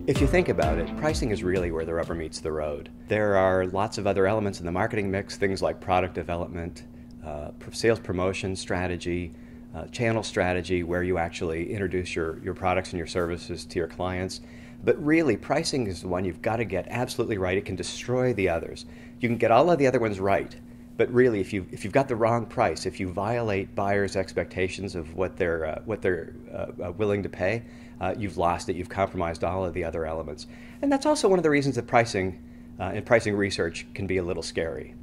If you think about it, pricing is really where the rubber meets the road. There are lots of other elements in the marketing mix, things like product development, sales promotion strategy, channel strategy, where you actually introduce your products and your services to your clients. But really, pricing is the one you've got to get absolutely right. It can destroy the others. You can get all of the other ones right, but really, if you've got the wrong price, if you violate buyers' expectations of what they're willing to pay, you've lost it. You've compromised all of the other elements, and that's also one of the reasons that pricing and pricing research can be a little scary.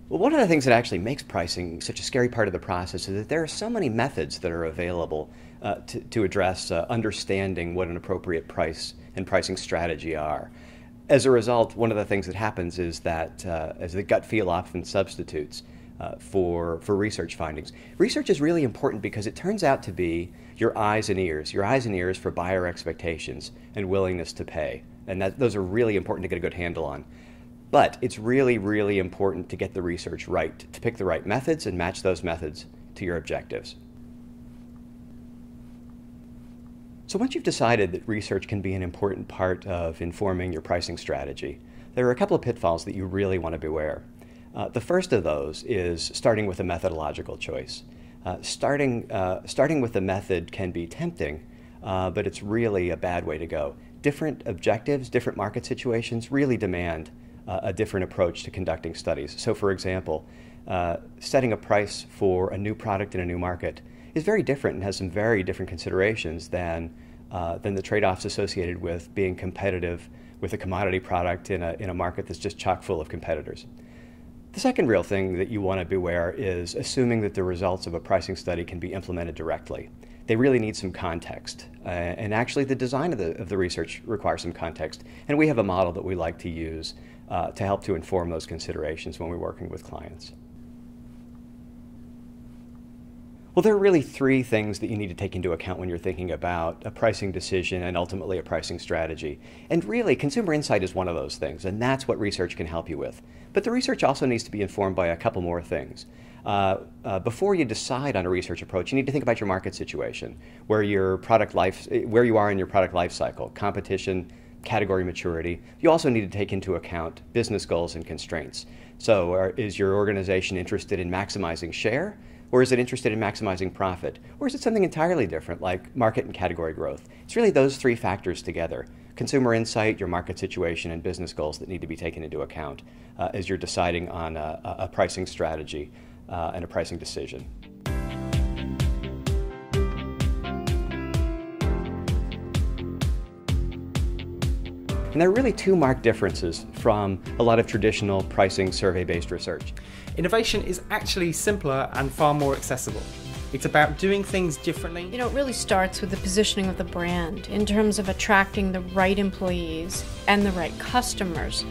Well, one of the things that actually makes pricing such a scary part of the process is that there are so many methods that are available to address understanding what an appropriate price and pricing strategy are. As a result, one of the things that happens is that as the gut feel often substitutes for research findings. Research is really important because it turns out to be your eyes and ears for buyer expectations and willingness to pay. And those are really important to get a good handle on. But it's really, really important to get the research right, to pick the right methods and match those methods to your objectives. So once you've decided that research can be an important part of informing your pricing strategy, there are a couple of pitfalls that you really want to beware. The first of those is starting with a methodological choice. Starting with a method can be tempting, but it's really a bad way to go. Different objectives, different market situations really demand a different approach to conducting studies. So for example, setting a price for a new product in a new market is very different and has some very different considerations than the trade-offs associated with being competitive with a commodity product in a market that's just chock full of competitors. The second real thing that you want to beware is assuming that the results of a pricing study can be implemented directly. They really need some context, and actually the design of the research requires some context, and we have a model that we like to use to help to inform those considerations when we're working with clients. Well, there are really three things that you need to take into account when you're thinking about a pricing decision and ultimately a pricing strategy. And really, consumer insight is one of those things, and that's what research can help you with. But the research also needs to be informed by a couple more things. Before you decide on a research approach, you need to think about your market situation, where you are in your product life cycle, competition, category maturity. You also need to take into account business goals and constraints. So is your organization interested in maximizing share? Or is it interested in maximizing profit? Or is it something entirely different, like market and category growth? It's really those three factors together: consumer insight, your market situation, and business goals that need to be taken into account as you're deciding on a pricing strategy and a pricing decision. And there are really two marked differences from a lot of traditional pricing survey-based research. Innovation is actually simpler and far more accessible. It's about doing things differently. You know, it really starts with the positioning of the brand in terms of attracting the right employees and the right customers.